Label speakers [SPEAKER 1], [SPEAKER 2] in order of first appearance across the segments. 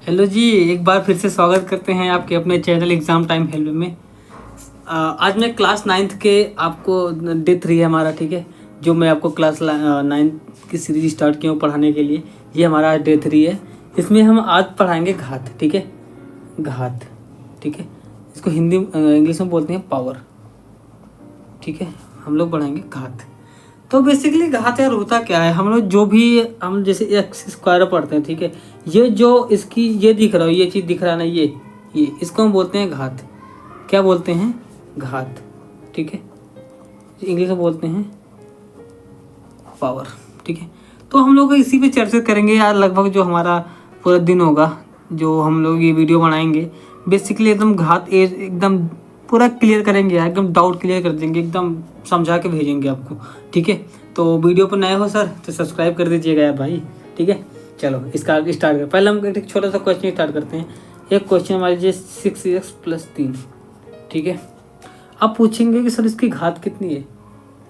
[SPEAKER 1] Hello जी, एक बार फिर से स्वागत करते हैं आपके अपने चैनल एग्ज़ाम टाइम हेल्प में। आज मैं क्लास 9th के आपको डे 3 है हमारा, ठीक है। जो मैं आपको क्लास 9th की सीरीज स्टार्ट किया हूँ पढ़ाने के लिए, ये हमारा डे 3 है। इसमें हम आज पढ़ाएंगे घात, ठीक है। घात, ठीक है। इसको हिंदी इंग्लिश में बोलते हैं पावर, ठीक है। हम लोग पढ़ाएंगे घात। तो बेसिकली घात यार होता क्या है, हम लोग जो भी हम जैसे एक्स स्क्वायर पढ़ते हैं, ठीक है। ये जो इसकी ये दिख रहा है, ये चीज़ दिख रहा है ना, ये इसको हम बोलते हैं घात। क्या बोलते हैं? घात, ठीक है। इंग्लिश में बोलते हैं पावर, ठीक है। तो हम लोग इसी पे चर्चा करेंगे यार, लगभग जो हमारा पूरा दिन होगा, जो हम लोग ये वीडियो बनाएंगे। बेसिकली एकदम घात एकदम पूरा क्लियर करेंगे यार, एकदम डाउट क्लियर कर देंगे, एकदम समझा के भेजेंगे आपको, ठीक है। तो वीडियो पर नए हो सर तो सब्सक्राइब कर दीजिएगा यार भाई, ठीक है। चलो इसका स्टार्ट कर। पहले हम एक छोटा सा क्वेश्चन स्टार्ट करते हैं। एक क्वेश्चन हमारे लिए 6x + 3, ठीक है। अब पूछेंगे कि सर इसकी घात कितनी है,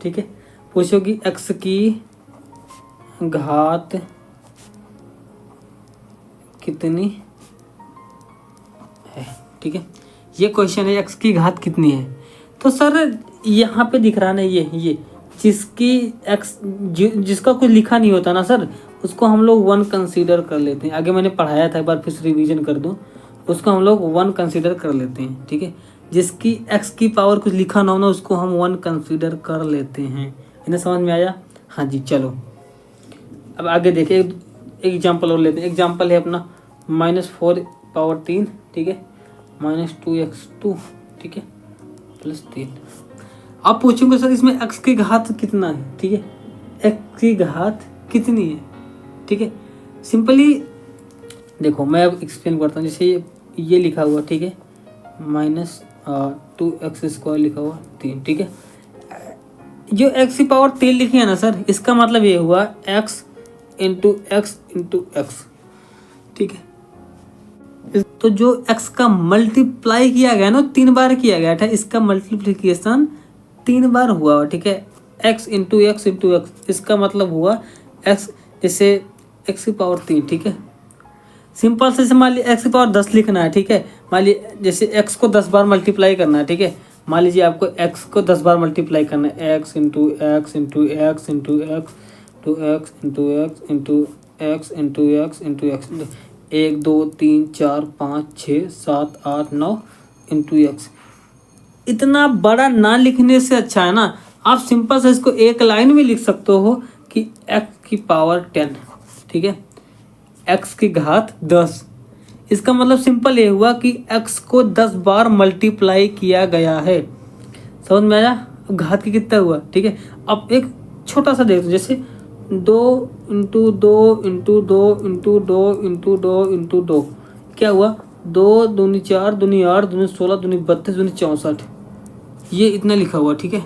[SPEAKER 1] ठीक है। पूछोगी x की घात कितनी है, ठीक है। ये क्वेश्चन है x की घात कितनी है। तो सर यहाँ पे दिख रहा ना, ये जिसकी x जिसका कुछ लिखा नहीं होता ना सर, उसको हम लोग 1 कंसीडर कर लेते हैं। आगे मैंने पढ़ाया था, एक बार फिर से रिवीजन कर दूँ। उसको हम लोग 1 कंसीडर कर लेते हैं, ठीक है। जिसकी x की पावर कुछ लिखा ना हो ना, उसको हम 1 कंसीडर कर लेते हैं। इन्हें समझ में आया? हाँ जी, चलो अब आगे देखिए। एक एग्जाम्पल और लेते हैं। एग्जाम्पल है अपना -4 पावर 3, ठीक है, -2x2, ठीक है, +3। अब पूछूंगा सर इसमें x की घात कितना है, ठीक है। x की घात कितनी है, ठीक है। सिंपली देखो, मैं अब एक्सप्लेन करता हूँ। जैसे ये लिखा हुआ, ठीक है, -2x² लिखा हुआ 3, ठीक है। जो x की पावर 3 लिखी है ना सर, इसका मतलब ये हुआ x × x × x, ठीक है। तो जो x का मल्टीप्लाई किया गया ना, 3 बार किया गया था। इसका मल्टीप्लिकेशन 3 बार हुआ, ठीक है। x × x × x, इसका मतलब हुआ x, जैसे x की पावर 3, ठीक है। सिंपल से मान लीजिए x की पावर 10 लिखना है, ठीक है। मान लीजिए जैसे x को 10 बार मल्टीप्लाई करना है, ठीक है। मान लीजिए आपको x को 10 बार मल्टीप्लाई करना है, x × x × x × x to x × x × x × x × x 1 2 3 4 5 6 7 8 9 × x। इतना बड़ा ना लिखने से अच्छा है ना, आप सिंपल से इसको एक लाइन में लिख सकते हो कि x की पावर 10, ठीक है, x की घात 10। इसका मतलब सिंपल ये हुआ कि x को 10 बार मल्टीप्लाई किया गया है। समझ में आया? घात की कितना हुआ, ठीक है। अब एक छोटा सा देख दो, जैसे 2 × 2 × 2 × 2 × 2 × 2, क्या हुआ? 2 दूनी 4 दूनी 8 दूनी 16 दूनी 32 दूनी 64, ये इतना लिखा हुआ, ठीक है।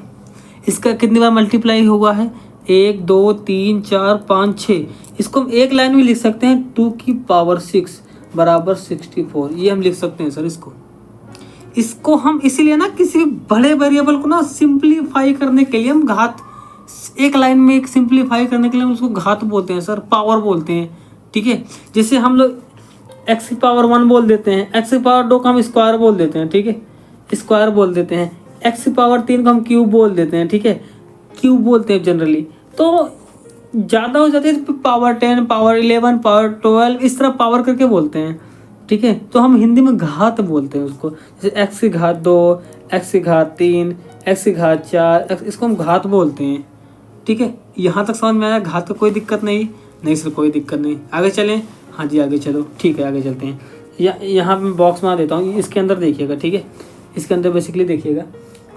[SPEAKER 1] इसका कितनी बार मल्टीप्लाई हुआ है? 1 2 3 4 5 6। इसको हम एक लाइन में लिख सकते हैं, 2 की पावर 6 = 64। ये हम लिख सकते हैं सर। इसको हम इसीलिए ना, किसी बड़े वेरिएबल को ना सिंप्लीफाई करने के लिए हम घात, एक लाइन में एक सिंप्लीफाई करने के लिए हम उसको घात बोलते हैं सर, पावर बोलते हैं, ठीक है। जैसे हम लोग x की पावर 1 बोल देते हैं, x की पावर 2 को हम स्क्वायर बोल देते हैं, ठीक है, स्क्वायर बोल देते हैं। x की पावर 3 को हम क्यूब बोल देते हैं, ठीक है, क्यूब बोलते हैं जनरली। तो ज़्यादा हो जाती है तो पावर 10 पावर 11 पावर 12 इस तरह पावर करके बोलते हैं, ठीक है। तो हम हिंदी में घात बोलते हैं उसको। जैसे x की घात 2, x की घात 3, x की घात 4, इसको हम घात बोलते हैं, ठीक है। यहाँ तक समझ में आया? घात का कोई दिक्कत नहीं सर, कोई दिक्कत नहीं। आगे चलें? हाँ जी आगे चलो, ठीक है, आगे चलते हैं। यहाँ पे बॉक्स बना देता हूँ, इसके अंदर देखिएगा, ठीक है। इसके अंदर बेसिकली देखिएगा,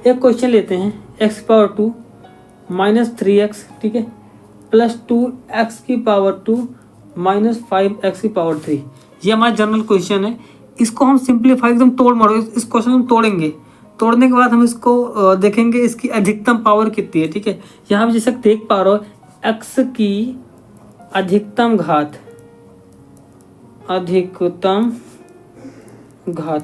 [SPEAKER 1] एक क्वेश्चन लेते हैं। x की पावर 2 -3x, ठीक है, +2x की पावर 2 -5x की पावर 3। ये हमारा जनरल क्वेश्चन है। इसको हम सिंप्लीफाई एकदम तोड़ मारो, इस क्वेश्चन हम तोड़ेंगे। तोड़ने के बाद हम इसको देखेंगे इसकी अधिकतम पावर कितनी है, ठीक है। यहाँ पे जैसे देख पा रहे हो, x की अधिकतम घात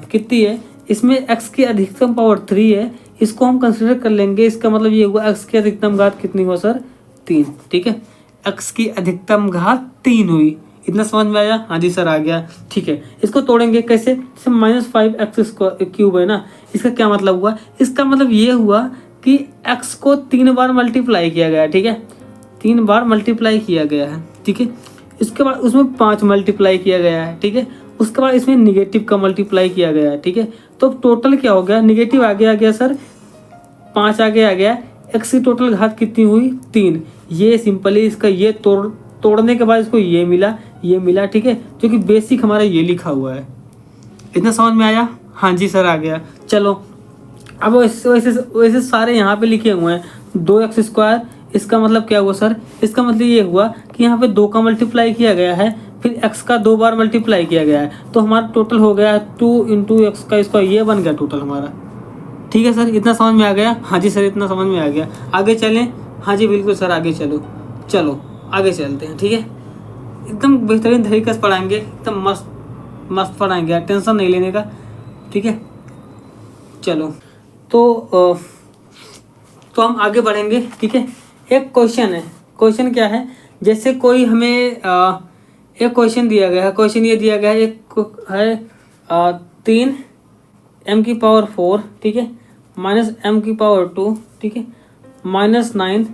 [SPEAKER 1] कितनी है। इसमें x की अधिकतम पावर 3 है, इसको हम कंसिडर कर लेंगे। इसका मतलब ये हुआ x की अधिकतम घात कितनी हुआ सर? 3, ठीक है। x की अधिकतम घात 3 हुई, इतना समझ में आया? हाँ जी सर आ गया। ठीक है, इसको तोड़ेंगे कैसे? जैसे -5x² है ना, इसका क्या मतलब हुआ? इसका मतलब ये हुआ कि x को 3 बार मल्टीप्लाई किया गया है। ठीक है, 3 बार मल्टीप्लाई किया गया है। ठीक है, इसके बाद उसमें 5 मल्टीप्लाई किया गया है। ठीक है, उसके बाद इसमें निगेटिव का मल्टीप्लाई किया गया है। ठीक है, तो टोटल क्या हो गया? निगेटिव आगे आ गया सर, 5 आगे आ गया, x की टोटल घात कितनी हुई? 3। ये सिंपली इसका ये तोड़ने के बाद इसको ये मिला। ठीक है, जो कि बेसिक हमारा ये लिखा हुआ है। इतना समझ में आया? हाँ जी सर आ गया। चलो अब वैसे सारे यहाँ पे लिखे हुए हैं 2x²। इसका मतलब क्या हुआ सर? इसका मतलब ये हुआ कि यहाँ पे 2 का मल्टीप्लाई किया गया है, फिर x का 2 बार मल्टीप्लाई किया गया है, तो हमारा टोटल हो गया 2 × x²। ये बन गया टोटल हमारा। ठीक है सर, इतना समझ में आ गया? हाँ जी सर इतना समझ में आ गया। आगे चलें? हाँ जी बिल्कुल सर आगे चलो आगे चलते हैं। ठीक है, एकदम बेहतरीन तरीके से पढ़ाएंगे, एकदम मस्त पढ़ाएंगे, टेंशन नहीं लेने का। ठीक है, चलो तो हम आगे बढ़ेंगे। ठीक है, एक क्वेश्चन है। क्वेश्चन क्या है? जैसे कोई हमें एक क्वेश्चन दिया गया है। क्वेश्चन ये दिया गया है, एक है 3m⁴, ठीक है, -m⁴2, ठीक है, -9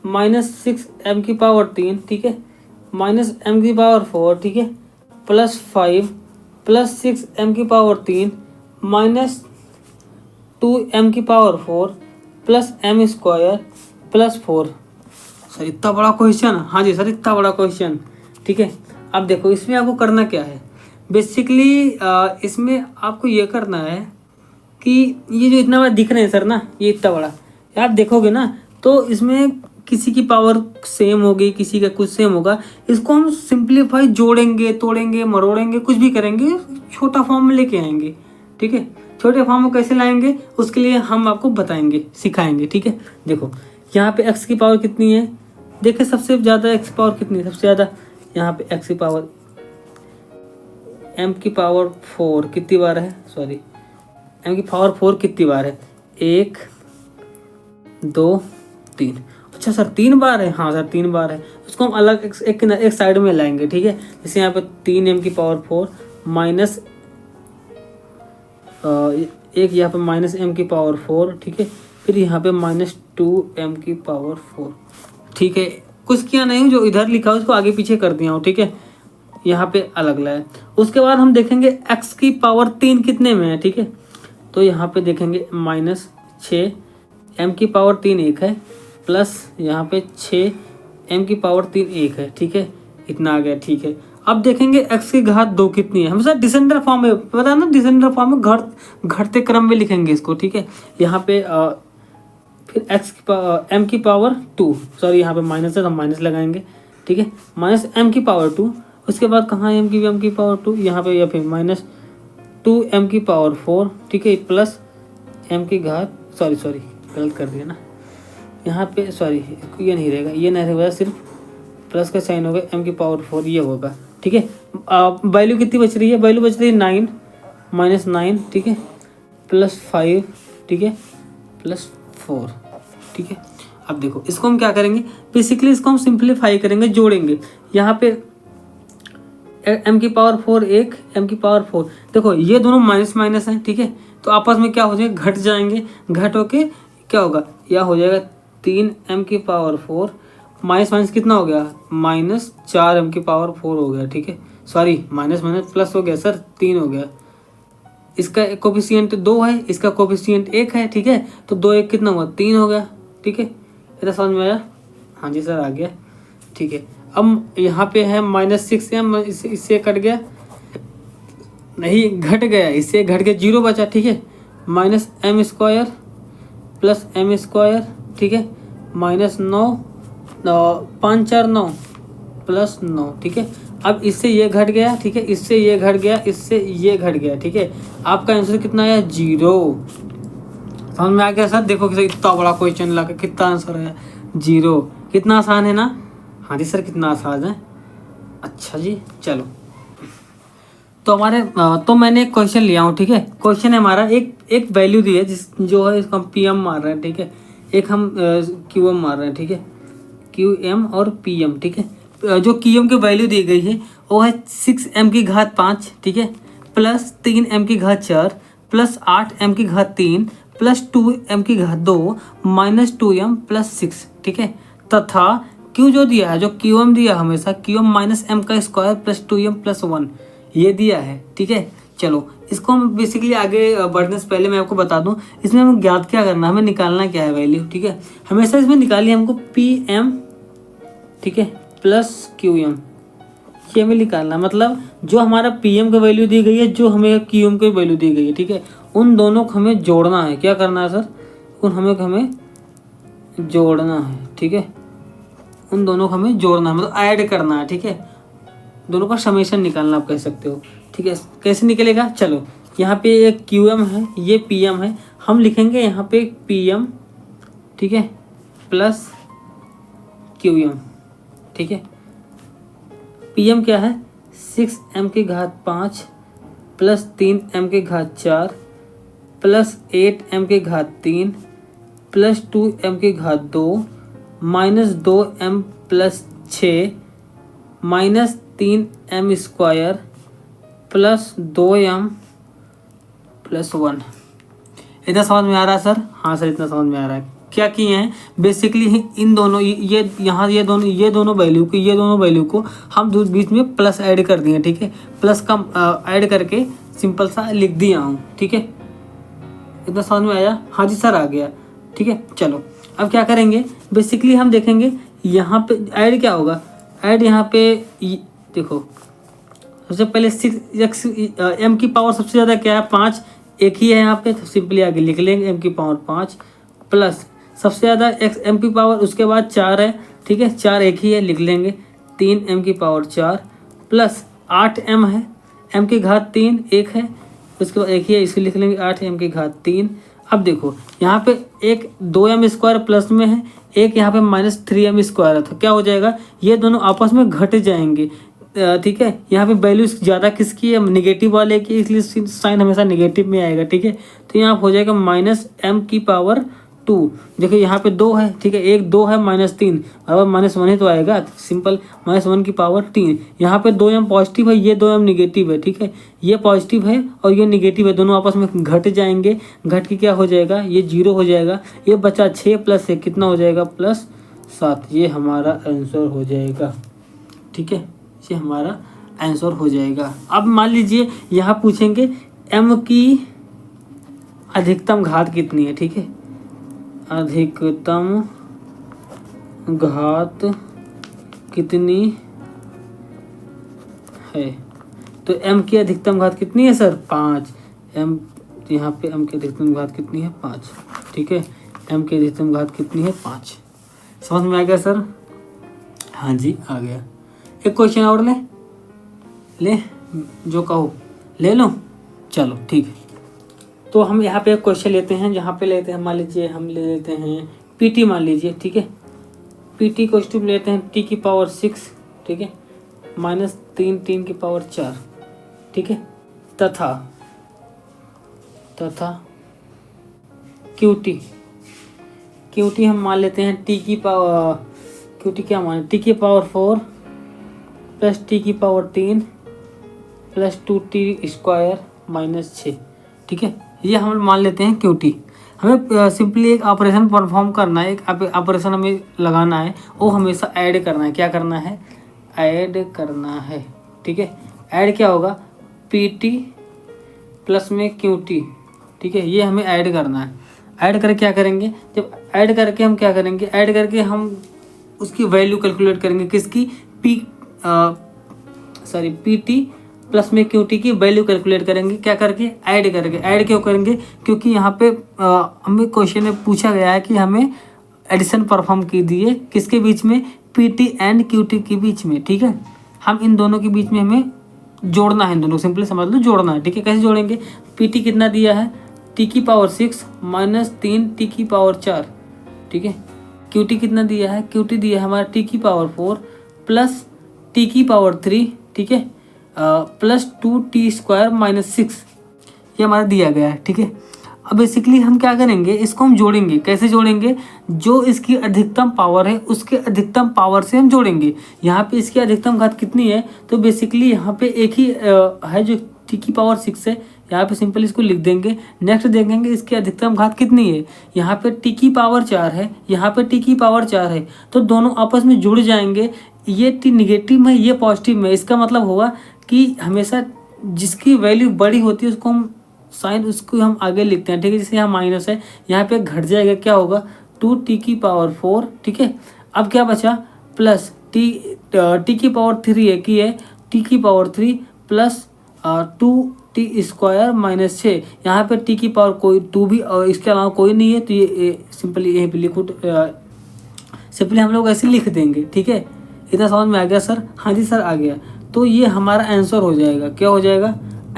[SPEAKER 1] -6m⁴3, ठीक है, -m⁴4, ठीक है, +5 +6m⁴3 -2m⁴4 +m² +4। सर इतना बड़ा क्वेश्चन? हाँ जी सर इतना बड़ा क्वेश्चन। ठीक है, अब देखो इसमें आपको करना क्या है। बेसिकली इसमें आपको ये करना है कि ये जो इतना बड़ा दिख रहे हैं सर ना, ये इतना बड़ा आप देखोगे ना, तो इसमें किसी की पावर सेम होगी, किसी का कुछ सेम होगा। इसको हम सिंप्लीफाई जोड़ेंगे, तोड़ेंगे, मरोड़ेंगे, कुछ भी करेंगे, छोटा फॉर्म में लेके आएंगे। ठीक है, छोटे फॉर्म में कैसे लाएंगे उसके लिए हम आपको बताएंगे, सिखाएंगे। ठीक है, देखो यहाँ पे x की पावर कितनी है? देखिए सबसे ज़्यादा x की पावर कितनी है? सबसे ज़्यादा यहाँ पे x की पावर m⁴ कितनी बार है? सॉरी, m⁴ कितनी बार है? 1 2 3। अच्छा सर 3 बार है? हाँ सर 3 बार है। उसको हम अलग एक साइड में लाएंगे। ठीक है, जैसे यहाँ पे 3m⁴ माइनस एक यहाँ पे -m⁴, ठीक है, फिर यहाँ पे -2m⁴। ठीक है, कुछ किया नहीं हूँ, जो इधर लिखा है उसको आगे पीछे कर दिया हूँ। ठीक है, यहाँ पे अलग लाया। उसके बाद हम देखेंगे x की पावर 3 कितने में है। ठीक है, तो यहाँ पे देखेंगे -6 m⁴3 1 है, प्लस यहाँ पे 6 m⁴3 1 है। ठीक है, इतना आ गया। ठीक है, अब देखेंगे x की घात 2 कितनी है। हमेशा डिसेंडर फॉर्म में, पता है ना, डिसेंडर फॉर्म में घटते क्रम में लिखेंगे इसको। ठीक है, यहाँ पे फिर m⁴2, सॉरी यहाँ पे माइनस है तो माइनस लगाएंगे। ठीक है, -m⁴2। उसके बाद कहाँ है m⁴2? यहाँ पे, या फिर -2m⁴4, ठीक है, प्लस m की घात, सॉरी गलत कर दिया ना, यहाँ पे सॉरी, ये नहीं रहेगा, ये नहीं रहेगा, सिर्फ प्लस का साइन होगा, m⁴4 ये होगा। ठीक है, वैल्यू कितनी बच रही है? वैल्यू बच रही है 9 -9, ठीक है, +5, ठीक है, +4। ठीक है, अब देखो इसको हम क्या करेंगे, बेसिकली इसको हम सिंप्लीफाई करेंगे, जोड़ेंगे। यहाँ पे m⁴ 1 m⁴4, देखो ये दोनों माइनस माइनस हैं। ठीक है, तो आपस में क्या हो जाएगा? घट जाएंगे। घट होके क्या होगा? यह हो जाएगा 3m⁴, माइनस माइनस कितना हो गया? -4m⁴4 हो गया। ठीक है, सॉरी माइनस माइनस प्लस हो गया सर, 3 हो गया। इसका कोफिशिएंट 2 है, इसका कोफिशिएंट 1 है। ठीक है, तो 2 1 कितना हुआ? 3 हो गया। ठीक है, इतना समझ में आया? हाँ जी सर आ गया। ठीक है, अब यहाँ पे है -6m, इससे कट गया, नहीं घट गया, इससे घट गया, 0 बचा। ठीक है, -m² + m², ठीक है, -9 5 4 9 + 9। ठीक है, अब इससे ये घट गया। ठीक है, इससे ये घट गया, इससे ये घट गया। ठीक है, आपका आंसर कितना आया? 0। समझ में आ गया सर? देखो इतना बड़ा क्वेश्चन लगा, कितना आंसर है? 0। कितना आसान है ना? हाँ जी सर कितना आसान है। अच्छा जी, चलो तो तो मैंने एक क्वेश्चन लिया हूँ। ठीक है, क्वेश्चन है हमारा, एक वैल्यू दी है जो है, इसको हम PM मार रहे हैं। ठीक है, एक हम QM मार रहे हैं। ठीक है, QM और PM। ठीक है, जो QM की वैल्यू दी गई है वो है 6m की घात 5, ठीक है, प्लस 3m की घात 4 प्लस 8m की घात 3 प्लस 2m की घात 2 माइनस 2m प्लस 6, ठीक है, तथा q जो दिया है, जो qm दिया हमेशा qm माइनस m का स्क्वायर प्लस 2m प्लस 1 ये दिया है, ठीक है। चलो इसको हम बेसिकली आगे बढ़ने से पहले मैं आपको बता दूं, इसमें हमें ज्ञात क्या करना है, हमें निकालना क्या है वैल्यू, ठीक है। हमेशा इसमें निकालिए हमको pm, ठीक है, प्लस qm, ये हमें निकालना है। मतलब जो हमारा pm का वैल्यू दी गई है, जो हमें qm की वैल्यू दी गई है, ठीक है, उन दोनों को हमें जोड़ना है। क्या करना है सर, उन हमें जोड़ना है, ठीक है, उन दोनों को हमें जोड़ना है, मतलब ऐड करना है, ठीक है, दोनों का समेशन निकालना आप कह सकते हो, ठीक है। कैसे निकलेगा, चलो यहाँ पे एक qm है, ये pm है, हम लिखेंगे यहाँ पे pm, ठीक है, प्लस qm, ठीक है। pm क्या है, 6m की घात 5 प्लस 3m की घात 4 प्लस 8m की घात 3 प्लस 2m की घात 2 minus 2m plus 6 minus 3m square plus 2m plus 1। इतना समझ में आ रहा है सर? हाँ सर, इतना समझ में आ रहा है। क्या किए हैं बेसिकली, इन दोनों ये यहाँ ये दोनों वैल्यू को हम बीच में प्लस ऐड कर दिए, ठीक है, प्लस का ऐड करके सिंपल सा लिख दिया हूँ, ठीक है। इतना समझ में आया? हाँ जी सर, आ गया, ठीक है। चलो अब क्या करेंगे, बेसिकली हम देखेंगे यहाँ पे ऐड क्या होगा। ऐड यहाँ पे देखो, सबसे पहले 6x m की पावर सबसे ज़्यादा क्या है, 5, एक ही है यहाँ पे, तो सिंपली आगे लिख लेंगे m की पावर 5 प्लस सबसे ज़्यादा x m की पावर, उसके बाद 4 है, ठीक है, 4 एक ही है, लिख लेंगे 3m की पावर 4 प्लस 8m है, m की घात 3 एक है, उसके बाद एक ही है, इसे लिख लेंगे 8m की घात 3। अब देखो यहाँ पे एक 2m स्क्वायर प्लस में है, एक यहाँ पे माइनस 3m स्क्वायर है, तो क्या हो जाएगा, ये दोनों आपस में घट जाएंगे, ठीक है। यहाँ पे वैल्यू ज़्यादा किसकी है, निगेटिव वाले की, इसलिए साइन हमेशा निगेटिव में आएगा, ठीक है। तो यहाँ हो जाएगा माइनस m की पावर 2। देखिए यहाँ पे 2 है, ठीक है, एक 2 है माइनस 3, अब माइनस 1 ही तो आएगा, सिंपल माइनस 1 की पावर 3। यहाँ पे 2m पॉजिटिव है, ये 2m निगेटिव है, ठीक है, ये पॉजिटिव है और ये निगेटिव है, दोनों आपस में घट जाएंगे, घट के क्या हो जाएगा, ये 0 हो जाएगा, ये बचा 6 प्लस 1 कितना हो जाएगा, प्लस 7। ये हमारा आंसर हो जाएगा, ठीक है, ये हमारा आंसर हो जाएगा। अब मान लीजिए यहाँ पूछेंगे m की अधिकतम घात कितनी है, ठीक है, अधिकतम घात कितनी है, तो m की अधिकतम घात कितनी है सर, 5। m यहाँ पे m की अधिकतम घात कितनी है, 5, ठीक है, m की अधिकतम घात कितनी है, 5। समझ में आ गया सर? हाँ जी, आ गया। एक क्वेश्चन और ले जो कहो ले लो, चलो ठीक है। तो हम यहाँ पे एक क्वेश्चन लेते हैं, जहाँ पे लेते हैं, मान लीजिए हम ले लेते हैं पीटी, मान लीजिए, ठीक है, पीटी क्वेश्चन लेते हैं t की पावर 6, ठीक है, माइनस 3 की पावर 4, ठीक है, तथा क्यूटी हम मान लेते हैं t की पावर, क्यूटी क्या माने, t की पावर 4 प्लस t की power 3 plus 2t square minus 6, ठीक है, ये हम मान लेते हैं क्यूटी। हमें सिंपली एक ऑपरेशन परफॉर्म करना है, एक ऑपरेशन हमें लगाना है, वो हमेशा ऐड करना है। क्या करना है, ऐड करना है, ठीक है। ऐड क्या होगा, पीटी प्लस में क्यूटी, ठीक है, ये हमें ऐड करना है। ऐड करके क्या करेंगे, जब ऐड करके हम क्या करेंगे, ऐड करके हम उसकी वैल्यू कैलकुलेट करेंगे, किसकी, पीटी प्लस में क्यूटी की वैल्यू कैलकुलेट करेंगे, क्या करके, ऐड करके। ऐड क्यों करेंगे, क्योंकि यहाँ पे हमें क्वेश्चन में पूछा गया है कि हमें एडिशन परफॉर्म कीजिए किसके बीच में, पीटी एंड क्यूटी के बीच में, ठीक है। हम इन दोनों के बीच में हमें जोड़ना है, इन दोनों सिंपली समझ लो, जोड़ना है, ठीक है। कैसे जोड़ेंगे, पीटी कितना दिया है, टी की पावर 6 माइनस 3 टी की पावर 4, ठीक है। क्यूटी कितना दिया है, क्यूटी दिया है हमारा टी की पावर 4 प्लस टी की पावर 3, ठीक है, प्लस 2t स्क्वायर माइनस 6, ये हमारा दिया गया है, ठीक है। अब बेसिकली हम क्या करेंगे, इसको हम जोड़ेंगे। कैसे जोड़ेंगे, जो इसकी अधिकतम पावर है उसके अधिकतम पावर से हम जोड़ेंगे। यहाँ पे इसकी अधिकतम घात कितनी है, तो बेसिकली यहाँ पे एक ही है जो टी की पावर 6 है, यहाँ पे सिंपल इसको लिख देंगे। नेक्स्ट देखेंगे इसकी अधिकतम घात कितनी है, यहाँ पे टी की पावर 4 है, यहाँ पे टी की पावर 4 है, तो दोनों आपस में जुड़ जाएंगे। ये टी निगेटिव है, ये पॉजिटिव है, इसका मतलब होगा कि हमेशा जिसकी वैल्यू बड़ी होती है उसको हम साइन उसको हम आगे लिखते हैं, ठीक है। जैसे यहाँ माइनस है, यहाँ पे घट जाएगा, क्या होगा 2t की पावर 4, ठीक है। अब क्या बचा, प्लस टी की पावर 3 है कि है टी की power 3 plus 2t square minus 6। यहाँ पे टी की पावर कोई 2 भी और इसके अलावा कोई नहीं है, तो ये सिंपली यहीं पे लिखो, सिंपली हम लोग ऐसे लिख देंगे, ठीक है। इतना समझ में आ गया सर? हाँ जी सर आ गया। तो ये हमारा आंसर हो जाएगा, क्या हो जाएगा,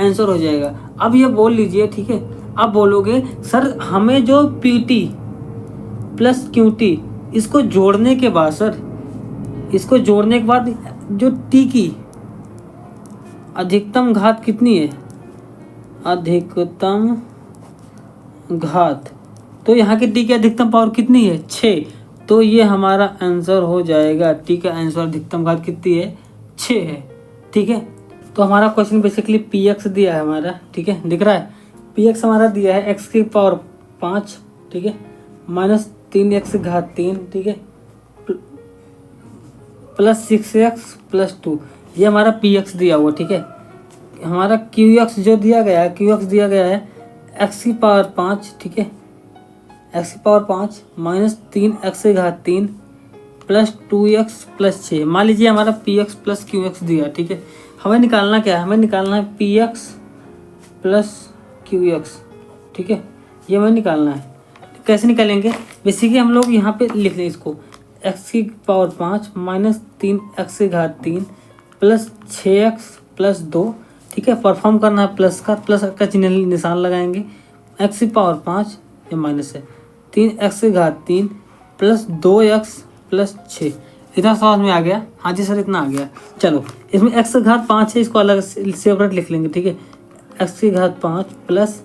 [SPEAKER 1] आंसर हो जाएगा। अब ये बोल लीजिए, ठीक है। अब बोलोगे सर हमें जो PT प्लस QT इसको जोड़ने के बाद, सर इसको जोड़ने के बाद जो T की अधिकतम घात कितनी है, अधिकतम घात, तो यहाँ की T की अधिकतम पावर कितनी है 6, तो ये हमारा आंसर हो जाएगा। T का आंसर अधिकतम घात कितनी है 6 है, ठीक है। तो हमारा क्वेश्चन बेसिकली px दिया है हमारा, ठीक है, दिख रहा है। px हमारा दिया है x की पावर 5, ठीक है, माइनस 3x घात 3, ठीक है, प्लस 6x प्लस 2, ये हमारा px दिया हुआ, ठीक है। हमारा qx जो दिया गया है, qx दिया गया है x की पावर 5, ठीक है, x की पावर 5 माइनस 3x घात 3 प्लस 2x प्लस 6। मान लीजिए हमारा px प्लस qx दिया, ठीक है। हमें निकालना क्या है, हमें निकालना है px प्लस qx, ठीक है, ये हमें निकालना है। कैसे निकालेंगे, बेसिकली हम लोग यहाँ पे लिख लें इसको, x की पावर 5 माइनस 3x घात 3 प्लस 6x प्लस 2, ठीक है। परफॉर्म करना है प्लस का चिन्ह निशान लगाएंगे। x की पावर 5 ये माइनस है, 3x घात 3 प्लस 2x प्लस 6। इतना समझ में आ गया? हाँ जी सर इतना आ गया। चलो इसमें x घात 5 है, इसको अलग सेपरेट लिख लेंगे, ठीक है। x की घात 5 प्लस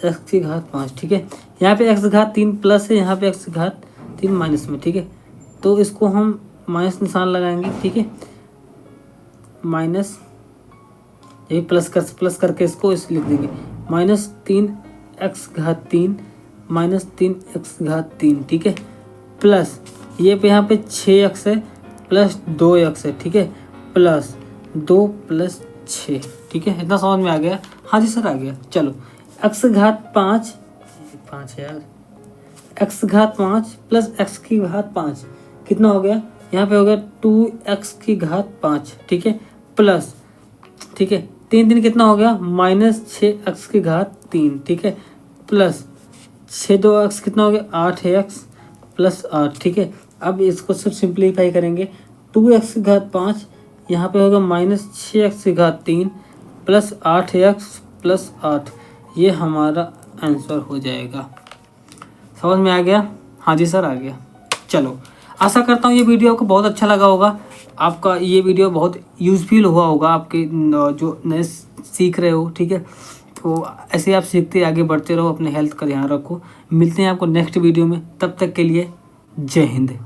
[SPEAKER 1] x की घात 5, ठीक है। यहाँ पे x घात 3 प्लस है, यहाँ पे x घात 3 माइनस में, ठीक है। तो इसको हम माइनस निशान लगाएंगे, ठीक है, माइनस, ये प्लस करके इसको इस लिख देंगे, माइनस 3x घात 3 माइनस 3x घात 3, ठीक है, प्लस ये पे यहाँ पे 6x है प्लस 2x है, ठीक है, प्लस 2 प्लस 6, ठीक है। इतना समझ में आ गया? हाँ जी सर आ गया। चलो x घात 5 है यार, x घात 5 प्लस x की घात 5 कितना हो गया, यहाँ पे हो गया 2x की घात 5, ठीक है, प्लस, ठीक है, 3 कितना हो गया माइनस 6x की घात 3, ठीक है, प्लस 2x कितना हो गया 8x प्लस 8, ठीक है। अब इसको सिर्फ सिंप्लीफाई करेंगे, 2x की घात 5 यहाँ पे होगा माइनस 6x की घात 3 प्लस 8x प्लस 8, ये हमारा आंसर हो जाएगा। समझ में आ गया? हाँ जी सर आ गया। चलो आशा करता हूँ ये वीडियो आपको बहुत अच्छा लगा होगा, आपका ये वीडियो बहुत यूज़फुल हुआ होगा आपके जो नए सीख रहे हो, ठीक है। तो ऐसे आप सीखते आगे बढ़ते रहो, अपने हेल्थ का ध्यान रखो। मिलते हैं आपको नेक्स्ट वीडियो में, तब तक के लिए जय हिंद।